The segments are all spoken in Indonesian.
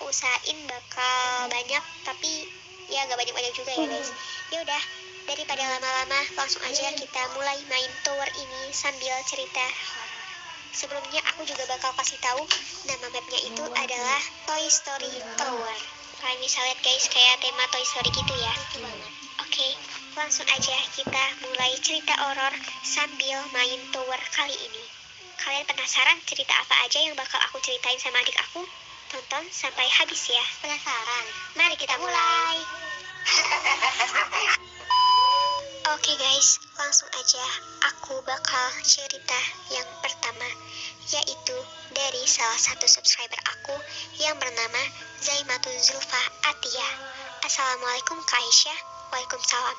usahain bakal banyak, tapi ya gak banyak-banyak juga ya guys. Ya udah, daripada lama-lama, langsung aja kita mulai main tower ini sambil cerita. Sebelumnya aku juga bakal kasih tahu nama mapnya itu adalah Toy Story Tower. Kalian bisa lihat guys, kayak tema Toy Story gitu ya. Oke, langsung aja kita mulai cerita horor sambil main tower kali ini. Kalian penasaran cerita apa aja yang bakal aku ceritain sama adik aku? Tonton sampai habis ya. Penasaran? Mari kita mulai. Oke guys, langsung aja aku bakal cerita yang pertama, yaitu dari salah satu subscriber aku yang bernama Zaimatul Zulfa Atia. Assalamualaikum Kak Aisyah. Waalaikumsalam.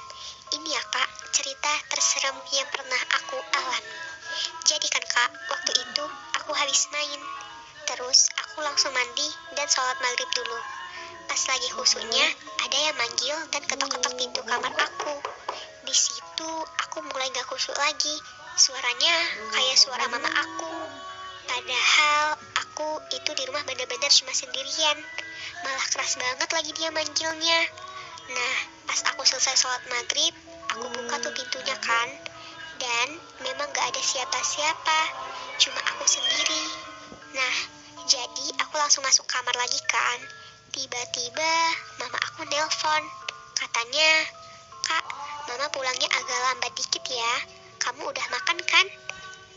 Ini ya Kak, cerita terserem yang pernah aku alami. Jadi kan Kak, waktu itu aku habis main, terus aku langsung mandi dan sholat maghrib dulu. Pas lagi khusyuknya, ada yang manggil dan ketok-ketok pintu kamar aku. Di situ aku mulai gak khusyuk lagi. Suaranya kayak suara mama aku. Padahal aku itu di rumah bener-bener cuma sendirian. Malah keras banget lagi dia manggilnya. Nah, pas aku selesai sholat maghrib, aku buka tuh pintunya kan. Dan memang gak ada siapa-siapa, cuma aku sendiri. Nah, jadi aku langsung masuk kamar lagi kan. Tiba-tiba mama aku nelpon. Katanya, Kak, mama pulangnya agak lambat dikit ya. Kamu udah makan kan?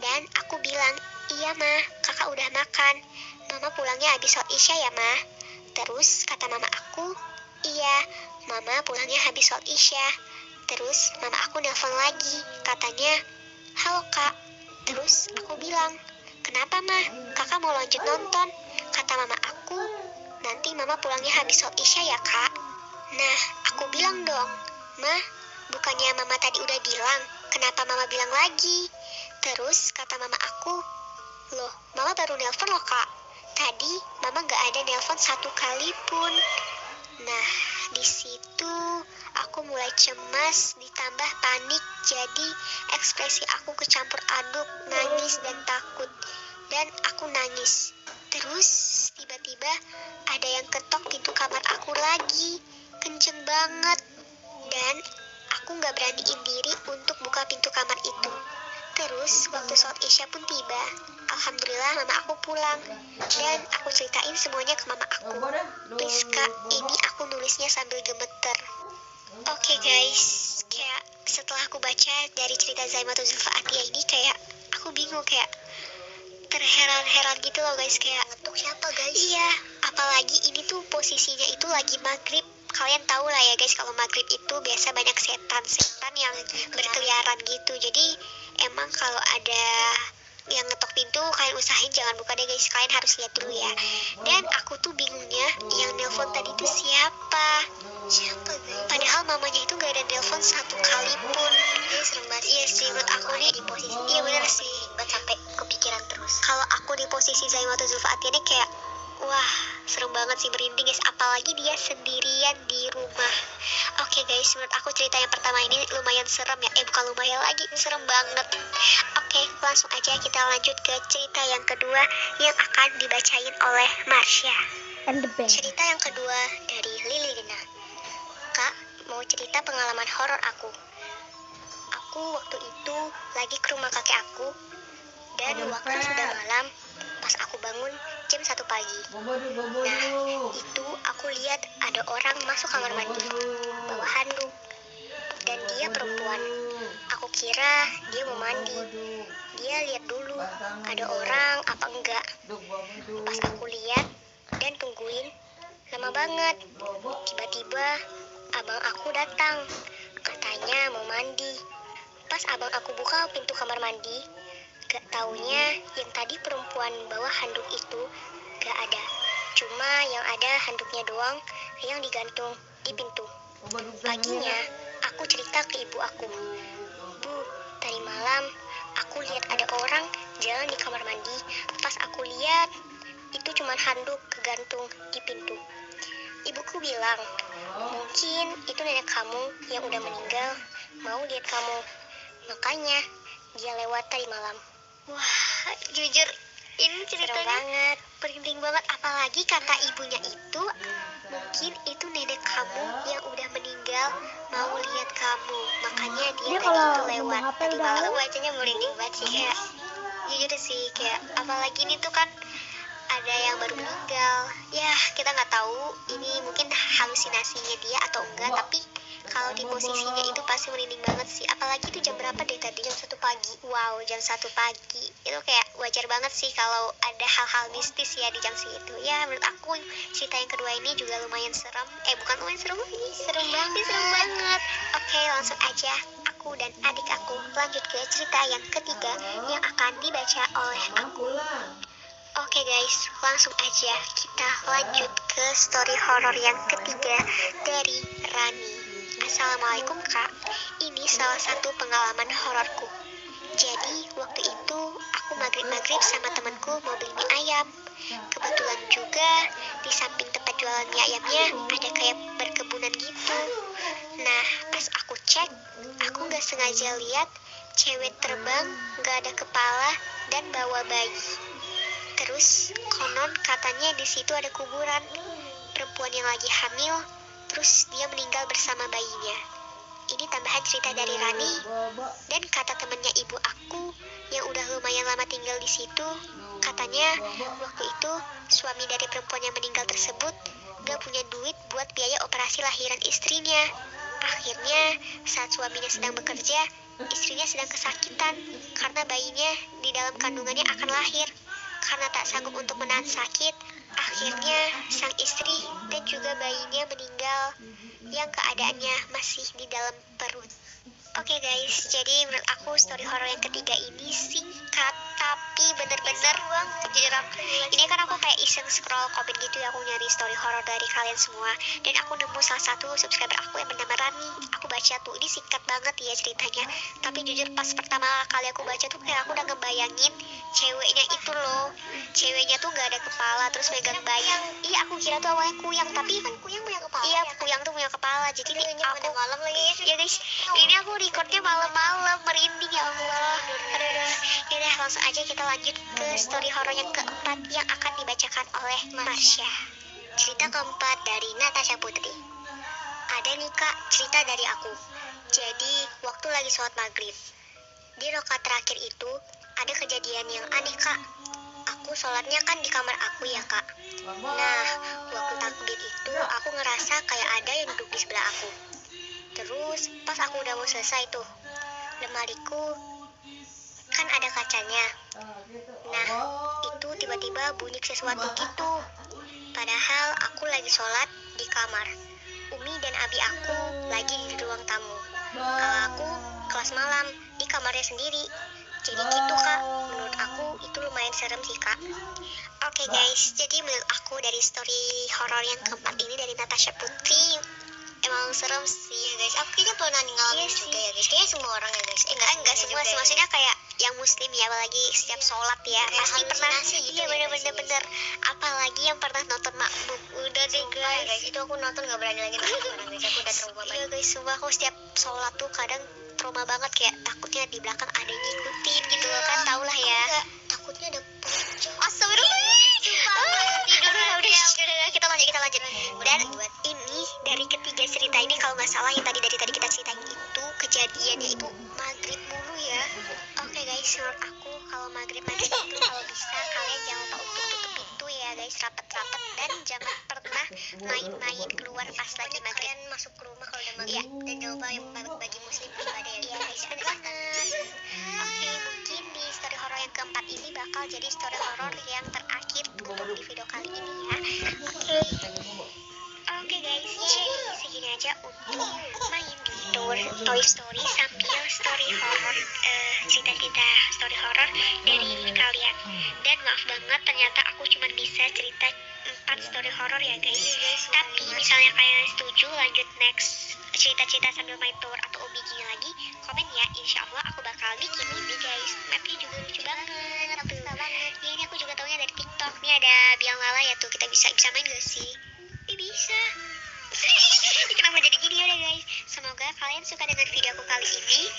Dan aku bilang, iya mah, kakak udah makan. Mama pulangnya habis sholat isya ya mah. Terus kata mama aku, iya, mama pulangnya habis sholat isya. Terus mama aku nelpon lagi, katanya, halo kak. Terus aku bilang, kenapa mah, kakak mau lanjut nonton? Kata mama aku, nanti mama pulangnya habis sholat isya ya kak. Nah, aku bilang dong, mah, bukannya mama tadi udah bilang, kenapa mama bilang lagi? Terus kata mama aku, loh, mama baru nelpon loh kak. Tadi mama gak ada nelpon satu kali pun. Nah, di situ aku mulai cemas ditambah panik, jadi ekspresi aku kecampur aduk, nangis dan takut. Dan aku nangis. Terus tiba-tiba ada yang ketok pintu kamar aku lagi, kenceng banget. Dan aku gak beraniin diri untuk buka pintu kamar itu. Terus waktu sholat isya pun tiba. Alhamdulillah mama aku pulang. Dan aku ceritain semuanya ke mama aku. Please kak, ini aku nulisnya sambil gemeter. Oke guys, kayak setelah aku baca dari cerita Zaimatul Zulfa Atia ini, kayak aku bingung, kayak terheran-heran gitu loh guys. Kayak untuk siapa guys? Iya, apalagi ini tuh posisinya itu lagi maghrib. Kalian tahu lah ya guys, kalau maghrib itu biasa banyak setan-setan yang berkeliaran gitu. Jadi emang kalau ada yang ngetok pintu, kalian usahain jangan buka deh guys, kalian harus lihat dulu ya. Dan aku tuh bingungnya, yang nelpon tadi tuh siapa guys? Padahal mamanya itu gak ada nelpon satu kali pun. Ini serem banget. Iya sih, menurut aku nih di posisi, iya bener sih, sampai kepikiran terus. Kalau aku di posisi Zaimatul Zulfa Atia ini kayak, wah, serem banget sih, merinding guys, apalagi dia sendirian di rumah. Oke guys, menurut aku cerita yang pertama ini lumayan serem ya. Bukan lumayan lagi, serem banget. Oke, langsung aja kita lanjut ke cerita yang kedua yang akan dibacain oleh Marsha. Cerita yang kedua dari Lilina. Kak, mau cerita pengalaman horor aku. Aku waktu itu lagi ke rumah kakek aku, dan waktu sudah malam. Pas aku bangun jam 1 pagi. Nah, itu aku lihat ada orang masuk kamar mandi bawa handuk, dan dia perempuan. Aku kira dia mau mandi. Dia lihat dulu ada orang apa enggak. Pas aku lihat dan tungguin lama banget, tiba-tiba abang aku datang, katanya mau mandi. Pas abang aku buka pintu kamar mandi, gak taunya yang tadi perempuan bawa handuk itu gak ada. Cuma yang ada handuknya doang yang digantung di pintu. Paginya aku cerita ke ibu aku, Bu, tadi malam aku lihat ada orang jalan di kamar mandi. Pas aku lihat itu cuma handuk kegantung di pintu. Ibuku bilang, mungkin itu nenek kamu yang udah meninggal mau lihat kamu, makanya dia lewat tadi malam. Wah, jujur Ini ceritanya banget, merinding banget. Apalagi kata ibunya itu, mungkin itu nenek kamu yang udah meninggal mau lihat kamu, makanya dia tadi itu lewat. Tadi malam bacanya merinding banget sih, kayak jujur sih, kayak apalagi ini tuh kan ada yang baru meninggal ya, kita nggak tahu ini mungkin halusinasinya dia atau enggak, tapi kalau di posisinya itu pasti merinding banget sih. Apalagi itu jam berapa deh tadi, jam 1 pagi. Wow, jam 1 pagi itu kayak wajar banget sih kalau ada hal-hal mistis ya di jam segitu ya. Menurut aku cerita yang kedua ini juga lumayan serem, bukan lumayan serem, ini serem banget, ini serem banget. Oke, langsung aja aku dan adik aku lanjut ke cerita yang ketiga yang akan dibaca oleh aku. Oke guys, langsung aja kita lanjut ke story horor yang ketiga dari Rani. Assalamualaikum kak, ini salah satu pengalaman hororku. Jadi waktu itu aku maghrib-maghrib sama temanku mau beli mie ayam. Kebetulan juga di samping tempat jualan mie ayamnya ada kayak perkebunan gitu. Nah pas aku cek, aku gak sengaja lihat cewek terbang gak ada kepala dan bawa bayi. Terus konon katanya di situ ada kuburan perempuan yang lagi hamil, terus dia meninggal bersama bayinya. Ini tambahan cerita dari Rani, dan kata temennya ibu aku yang udah lumayan lama tinggal di situ, katanya waktu itu suami dari perempuan yang meninggal tersebut gak punya duit buat biaya operasi lahiran istrinya. Akhirnya saat suaminya sedang bekerja, istrinya sedang kesakitan karena bayinya di dalam kandungannya akan lahir. Karena tak sanggup untuk menahan sakit, akhirnya sang istri dan juga bayinya meninggal yang keadaannya masih di dalam perut. Oke guys, jadi menurut aku story horror yang ketiga ini singkat tapi bener-bener ini kan aku kayak iseng scroll komen gitu ya, aku nyari story horror dari kalian semua, dan aku nemu salah satu subscriber aku yang bernama Rani. Aku baca tuh, ini singkat banget ya ceritanya, tapi jujur pas pertama kali aku baca tuh kayak aku udah ngebayangin ceweknya itu loh, ceweknya tuh gak ada kepala terus megang bayi. Iya, aku kira tuh awalnya kuyang, tapi kan kuyang punya kepala. Iya, kuyang tuh punya kepala. Jadi ini aku malam lagi ya guys, ini aku recordnya malam-malam, merinding ya Allah. Aduh. Yaudah langsung aja kita lanjut ke story horror yang keempat yang akan dibacakan oleh Marsha. Cerita keempat dari Natasha Putri. Ada nih kak, cerita dari aku. Jadi waktu lagi sholat maghrib, di rakaat terakhir itu ada kejadian yang aneh kak. Aku sholatnya kan di kamar aku ya kak. Nah waktu takbir itu aku ngerasa kayak ada yang duduk di sebelah aku. Terus pas aku udah mau selesai tuh, lemariku kan ada kacanya. Nah itu tiba-tiba bunyi sesuatu gitu. Padahal aku lagi sholat di kamar. Umi dan abi aku lagi di ruang tamu. Kalau aku kelas malam di kamarnya sendiri. Jadi gitu kak, menurut aku itu lumayan serem sih kak. Oke guys, jadi menurut aku dari story horor yang keempat ini dari Natasha Putri emang serem sih ya guys. Aku kayaknya pernah ngalamin juga ya guys. Kayaknya semua orang ya guys. Enggak semua sih, maksudnya kayak yang muslim ya, apalagi setiap sholat ya pasti pernah gitu. Iya bener. Apalagi yang pernah nonton Makmum. Udah deh guys, itu aku nonton gak berani lagi nonton orang guys. Aku udah trauma banget. Iya guys, sumpah aku setiap sholat tuh kadang trauma banget, kayak takutnya di belakang ada yang ngikutin gitu loh kan, tau lah ya. Takutnya ada pocong. Astagfirullah. Udah, kita lanjut. Dan ini dari ketiga cerita ini kalau nggak salah yang tadi kita ceritain itu kejadiannya itu maghrib mulu ya. Oke guys, menurut aku kalau maghrib itu kalau bisa kalian jangan lupa untuk tutup pintu ya guys, rapet-rapet, dan jangan pernah main-main keluar pas lagi maghrib. Kalian masuk ke rumah kalau udah maghrib, dan jangan lupa yang bagi muslim beribadah ya. Iya guys, bener banget. Oke, mungkin di story horor yang keempat ini bakal jadi story horor yang terakhir untuk di video kali ini ya. Oke guys, jadi segini aja untuk main di Toy Story sambil story horror, cerita-cerita story horror dari kalian. Dan maaf banget ternyata aku cuma bisa cerita 4 story horror ya guys. Tapi misalnya kalian setuju lanjut next cerita-cerita sambil main tour atau OBG lagi, komen ya, insya Allah aku bakal bikin ini guys. Mapnya juga lucu banget tuh. Ya ini aku juga taunya dari TikTok. Nih ada Biang Lala ya tuh, kita bisa main gak sih? Bisa. Kenapa jadi gini ya udah guys. Semoga kalian suka dengan video aku kali ini.